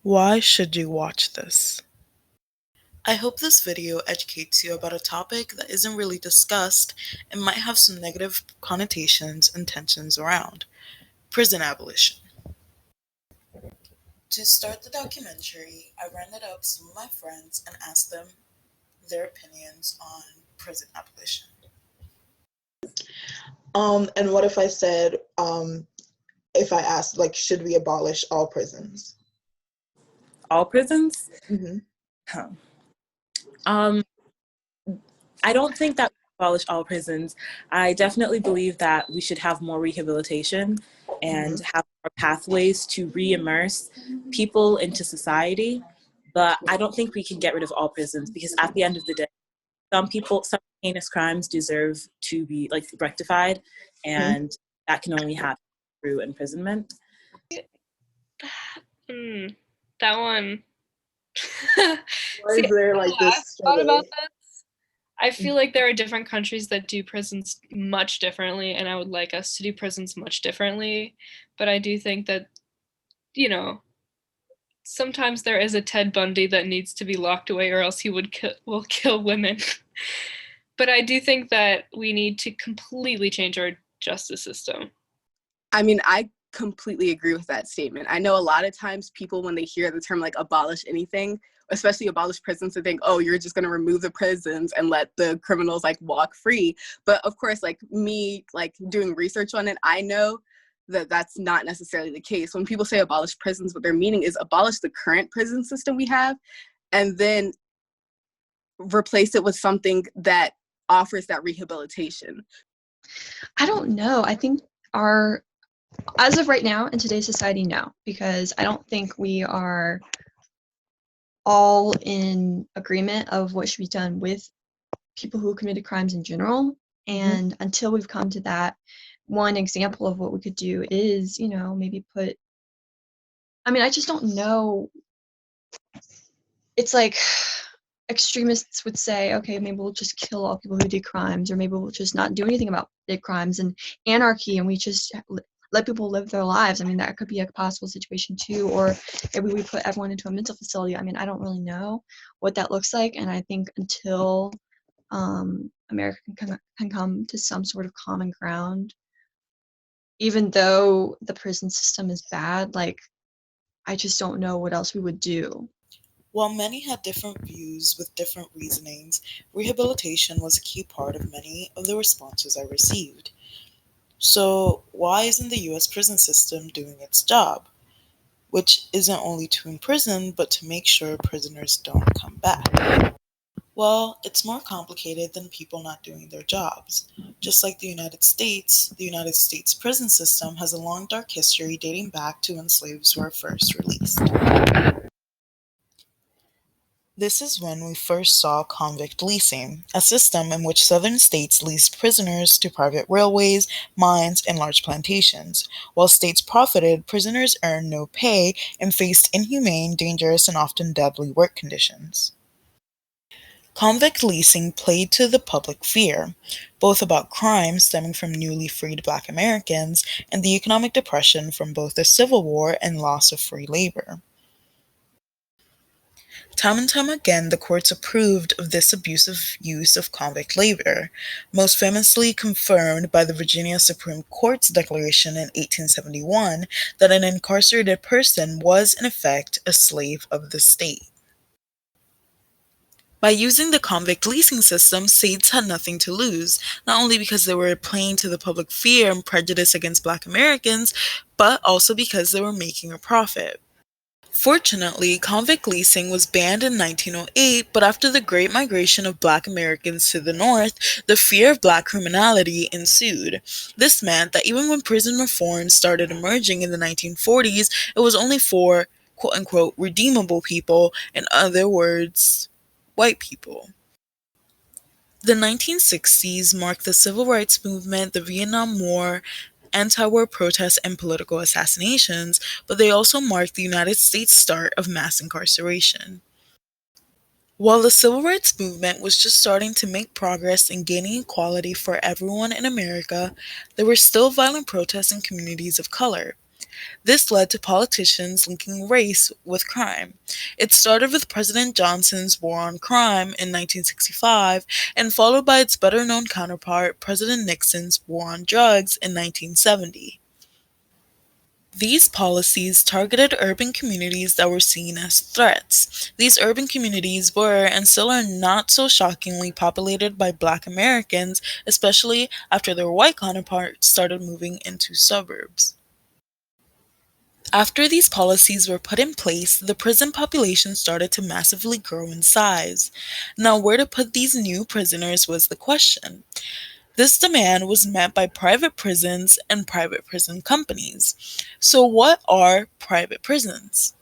Why should you watch this? I hope this video educates you about a topic that isn't really discussed and might have some negative connotations and tensions around prison abolition. To start the documentary, I rounded up some of my friends and asked them their opinions on prison abolition. And what if I said, if I asked, like, should we abolish all prisons? All prisons? Mm-hmm. Huh. I don't think that we abolish all prisons. I definitely believe that we should have more rehabilitation and have more pathways to re-immerse people into society. But I don't think we can get rid of all prisons because at the end of the day, some heinous crimes deserve to be rectified, and that can only happen through imprisonment. That one. Why is there this thought about this. I feel like there are different countries that do prisons much differently, and I would like us to do prisons much differently. But I do think that, sometimes there is a Ted Bundy that needs to be locked away, or else he will kill women. But I do think that we need to completely change our justice system. I mean, I completely agree with that statement. I know a lot of times people, when they hear the term abolish anything, especially abolish prisons, they think, oh, you're just going to remove the prisons and let the criminals walk free. But of course, me doing research on it, I know that that's not necessarily the case. When people say abolish prisons, what they're meaning is abolish the current prison system we have and then replace it with something that offers that rehabilitation. I don't know. I think as of right now in today's society, no, because I don't think we are all in agreement of what should be done with people who committed crimes in general. And until we've come to that, one example of what we could do is, maybe I just don't know. It's like extremists would say, okay, maybe we'll just kill all people who did crimes, or maybe we'll just not do anything about did crimes and anarchy, and we just let people live their lives. That could be a possible situation too. Or maybe we put everyone into a mental facility. I don't really know what that looks like, and I think until America can come to some sort of common ground, even though the prison system is bad, I just don't know what else we would do. While many had different views with different reasonings, rehabilitation was a key part of many of the responses I received. So, why isn't the US prison system doing its job? Which isn't only to imprison, but to make sure prisoners don't come back. Well, it's more complicated than people not doing their jobs. Just like the United States prison system has a long dark history dating back to when slaves were first released. This is when we first saw convict leasing, a system in which southern states leased prisoners to private railways, mines, and large plantations. While states profited, prisoners earned no pay and faced inhumane, dangerous, and often deadly work conditions. Convict leasing played to the public fear, both about crime stemming from newly freed Black Americans and the economic depression from both the Civil War and loss of free labor. Time and time again, the courts approved of this abusive use of convict labor, most famously confirmed by the Virginia Supreme Court's declaration in 1871 that an incarcerated person was, in effect, a slave of the state. By using the convict leasing system, states had nothing to lose, not only because they were playing to the public fear and prejudice against Black Americans, but also because they were making a profit. Fortunately, convict leasing was banned in 1908, but after the Great Migration of Black Americans to the North, the fear of Black criminality ensued. This meant that even when prison reform started emerging in the 1940s, it was only for, quote-unquote, redeemable people, in other words, white people. The 1960s marked the Civil Rights Movement, the Vietnam War, anti-war protests, and political assassinations, but they also marked the United States' start of mass incarceration. While the Civil Rights Movement was just starting to make progress in gaining equality for everyone in America, there were still violent protests in communities of color. This led to politicians linking race with crime. It started with President Johnson's War on Crime in 1965 and followed by its better known counterpart, President Nixon's War on Drugs in 1970. These policies targeted urban communities that were seen as threats. These urban communities were and still are not so shockingly populated by Black Americans, especially after their white counterparts started moving into suburbs. After these policies were put in place, the prison population started to massively grow in size. Now, where to put these new prisoners was the question. This demand was met by private prisons and private prison companies. So, what are private prisons?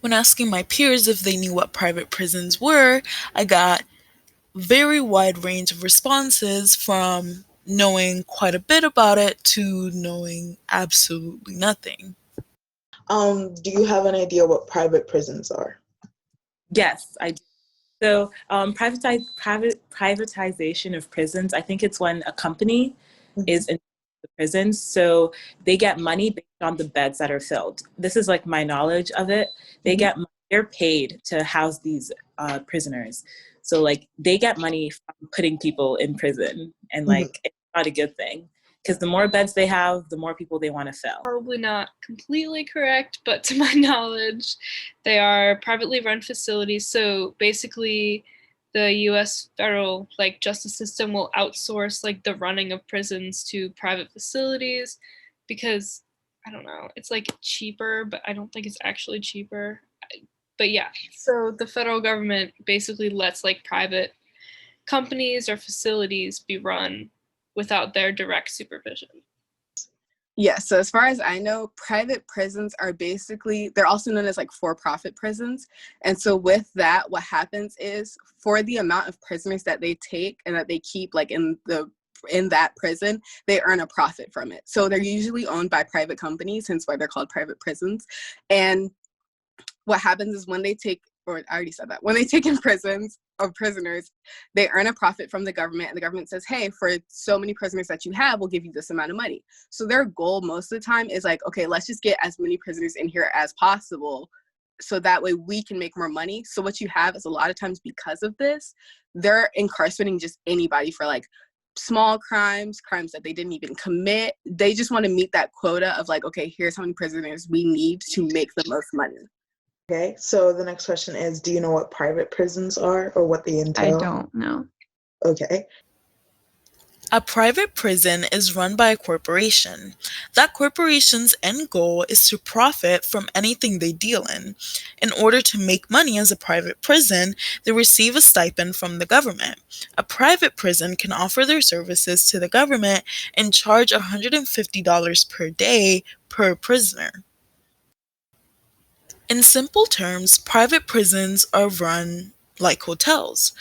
When asking my peers if they knew what private prisons were, I got a very wide range of responses from knowing quite a bit about it to knowing absolutely nothing. Do you have an idea what private prisons are? Yes, I do. So privatization of prisons, I think it's when a company is in the prisons. So they get money based on the beds that are filled. This is like my knowledge of it. They get money, they're paid to house these prisoners. So like they get money from putting people in prison, and like it's not a good thing because the more beds they have, the more people they want to fill. Probably not completely correct, but to my knowledge, they are privately run facilities. So basically, the U.S. federal justice system will outsource the running of prisons to private facilities because I don't know, it's cheaper, but I don't think it's actually cheaper. But yeah, so the federal government basically lets private companies or facilities be run without their direct supervision. Yeah, so as far as I know, private prisons are basically, they're also known as for-profit prisons. And so with that, what happens is for the amount of prisoners that they take and that they keep in that prison, they earn a profit from it. So they're usually owned by private companies, hence why they're called private prisons. And what happens is when they take, or I already said that, when they take in prisoners, they earn a profit from the government, and the government says, hey, for so many prisoners that you have, we'll give you this amount of money. So their goal most of the time is okay, let's just get as many prisoners in here as possible so that way we can make more money. So what you have is a lot of times because of this, they're incarcerating just anybody for small crimes that they didn't even commit. They just want to meet that quota of okay, here's how many prisoners we need to make the most money. Okay, so the next question is, do you know what private prisons are or what they entail? I don't know. Okay. A private prison is run by a corporation. That corporation's end goal is to profit from anything they deal in. In order to make money as a private prison, they receive a stipend from the government. A private prison can offer their services to the government and charge $150 per day per prisoner. In simple terms, private prisons are run like hotels.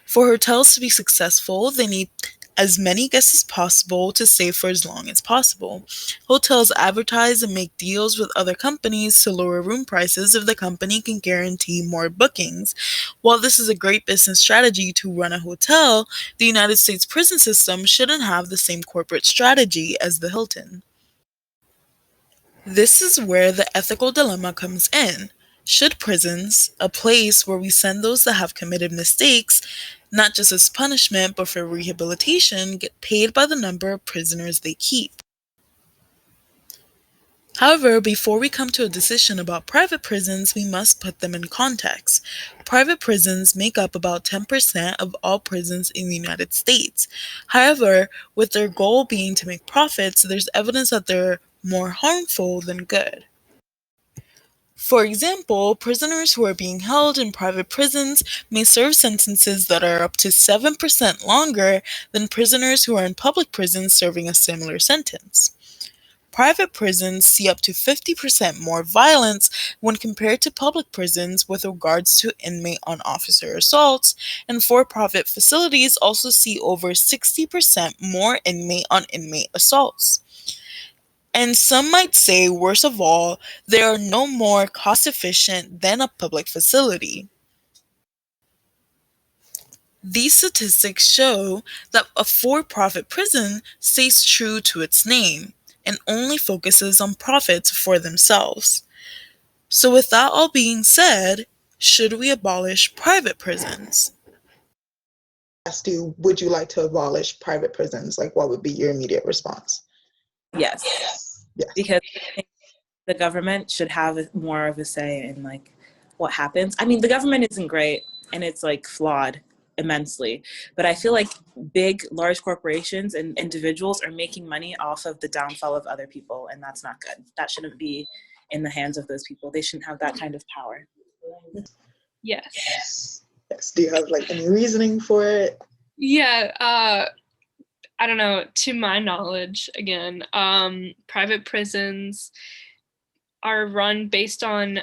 For hotels to be successful, they need as many guests as possible to stay for as long as possible. Hotels advertise and make deals with other companies to lower room prices if the company can guarantee more bookings. While this is a great business strategy to run a hotel, the United States prison system shouldn't have the same corporate strategy as the Hilton. This is where the ethical dilemma comes in. Should prisons, a place where we send those that have committed mistakes, not just as punishment but for rehabilitation, get paid by the number of prisoners they keep? However, before we come to a decision about private prisons, we must put them in context. Private prisons make up about 10% of all prisons in the United States. However, with their goal being to make profits, there's evidence that they're more harmful than good. For example, prisoners who are being held in private prisons may serve sentences that are up to 7% longer than prisoners who are in public prisons serving a similar sentence. Private prisons see up to 50% more violence when compared to public prisons with regards to inmate on officer assaults, and for-profit facilities also see over 60% more inmate on inmate assaults. And some might say, worst of all, they are no more cost efficient than a public facility. These statistics show that a for-profit prison stays true to its name. and only focuses on profits for themselves. So, with that all being said, should we abolish private prisons? Asked you, would you like to abolish private prisons? Like, what would be your immediate response? Yes, Yes. because I think the government should have more of a say in like what happens. I mean, the government isn't great and it's like flawed immensely, but I feel like large corporations and individuals are making money off of the downfall of other people, and that's not good. That shouldn't be in the hands of those people. They shouldn't have that kind of power. Yes. Yes. Do you have like any reasoning for it? Yeah, I don't know, to my knowledge, again, private prisons are run based on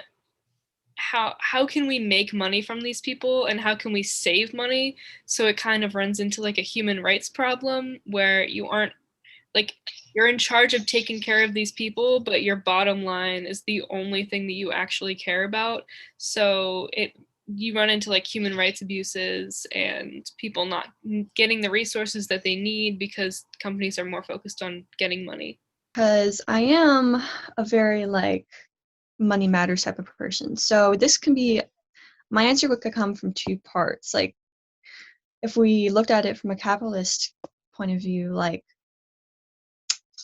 how can we make money from these people and how can we save money. So it kind of runs into like a human rights problem where you aren't like, you're in charge of taking care of these people, but your bottom line is the only thing that you actually care about. So you run into like human rights abuses and people not getting the resources that they need because companies are more focused on getting money. Because I am a very like money matters type of person. So this can be, my answer could come from two parts. Like if we looked at it from a capitalist point of view, like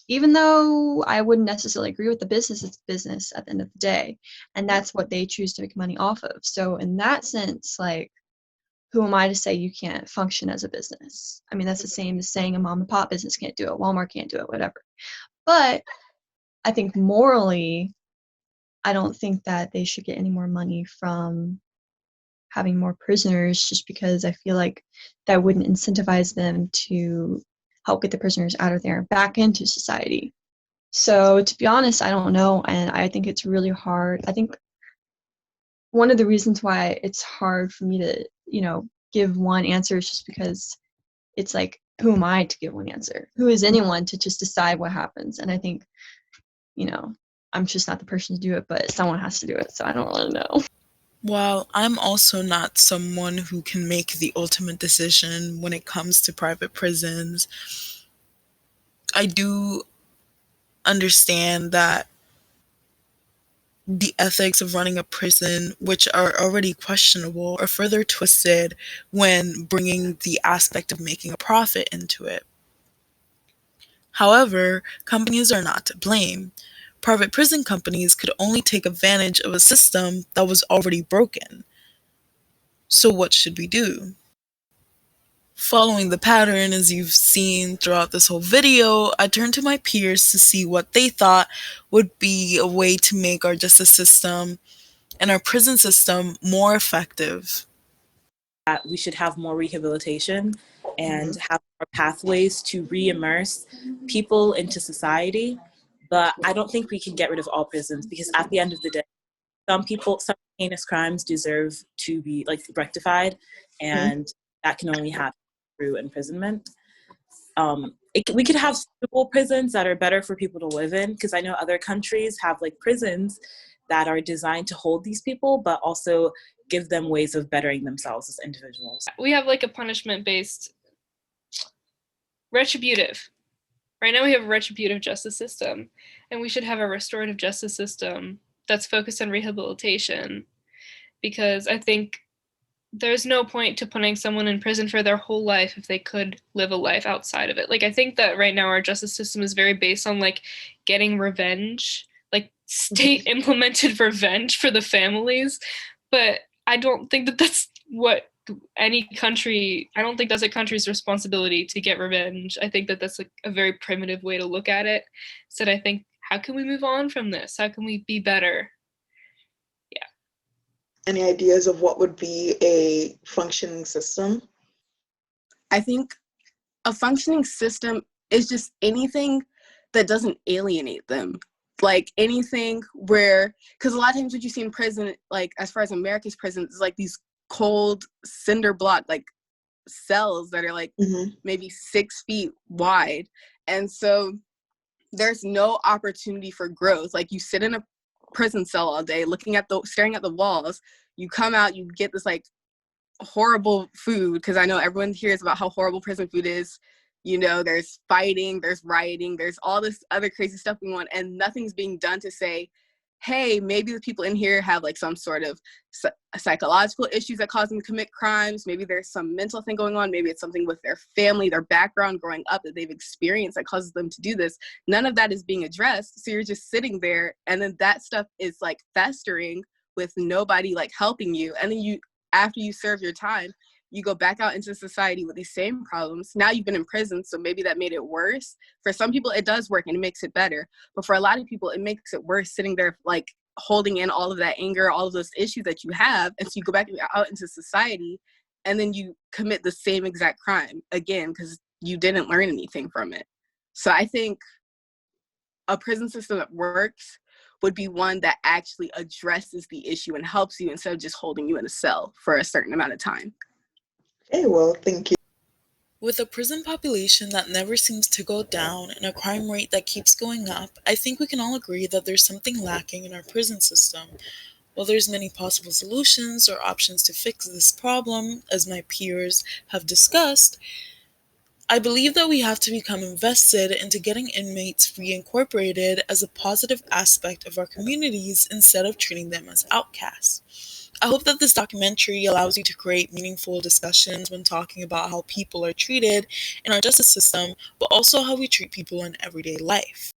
even though I wouldn't necessarily agree with the business, it's business at the end of the day. And that's what they choose to make money off of. So in that sense, like, who am I to say you can't function as a business? I mean, that's the same as saying a mom and pop business can't do it, Walmart can't do it, whatever. But I think morally, I don't think that they should get any more money from having more prisoners, just because I feel like that wouldn't incentivize them to help get the prisoners out of there and back into society. So to be honest, I don't know, and I think it's really hard. I think one of the reasons why it's hard for me to, give one answer is just because it's like, who am I to give one answer? Who is anyone to just decide what happens? And I think, I'm just not the person to do it, but someone has to do it, so I don't really know. While I'm also not someone who can make the ultimate decision when it comes to private prisons, I do understand that the ethics of running a prison, which are already questionable, are further twisted when bringing the aspect of making a profit into it. However, companies are not to blame. Private prison companies could only take advantage of a system that was already broken. So what should we do? Following the pattern, as you've seen throughout this whole video, I turned to my peers to see what they thought would be a way to make our justice system and our prison system more effective. That we should have more rehabilitation and have more pathways to re-immerse people into society. But I don't think we can get rid of all prisons, because at the end of the day, some heinous crimes deserve to be like rectified, and that can only happen through imprisonment. We could have suitable prisons that are better for people to live in, because I know other countries have like prisons that are designed to hold these people, but also give them ways of bettering themselves as individuals. We have like a punishment-based retributive. Right now we have a retributive justice system, and we should have a restorative justice system that's focused on rehabilitation, because I think there's no point to putting someone in prison for their whole life if they could live a life outside of it. Like, I think that right now our justice system is very based on like getting revenge, like state implemented revenge for the families. But I don't think that that's what any country, I don't think that's a country's responsibility to get revenge. I think that that's like a very primitive way to look at it. So I think, how can we move on from this? How can we be better? Any ideas of what would be a functioning system? I think a functioning system is just anything that doesn't alienate them. Like anything where, because a lot of times what you see in prison, like as far as America's prisons, is like these cold cinder block like cells that are like maybe 6 feet wide. And so there's no opportunity for growth. Like you sit in a prison cell all day staring at the walls. You come out, you get this like horrible food, because I know everyone hears about how horrible prison food is. There's fighting, there's rioting, there's all this other crazy stuff going on, and nothing's being done to say, hey, maybe the people in here have like some sort of psychological issues that cause them to commit crimes. Maybe there's some mental thing going on. Maybe it's something with their family, their background growing up that they've experienced that causes them to do this. None of that is being addressed. So you're just sitting there, and then that stuff is like festering with nobody like helping you. And then after you serve your time, you go back out into society with these same problems. Now you've been in prison, so maybe that made it worse. For some people, it does work and it makes it better. But for a lot of people, it makes it worse sitting there, like holding in all of that anger, all of those issues that you have. And so you go back out into society, and then you commit the same exact crime again because you didn't learn anything from it. So I think a prison system that works would be one that actually addresses the issue and helps you instead of just holding you in a cell for a certain amount of time. Okay, well, thank you. With a prison population that never seems to go down and a crime rate that keeps going up, I think we can all agree that there's something lacking in our prison system. While there's many possible solutions or options to fix this problem, as my peers have discussed, I believe that we have to become invested into getting inmates reincorporated as a positive aspect of our communities instead of treating them as outcasts. I hope that this documentary allows you to create meaningful discussions when talking about how people are treated in our justice system, but also how we treat people in everyday life.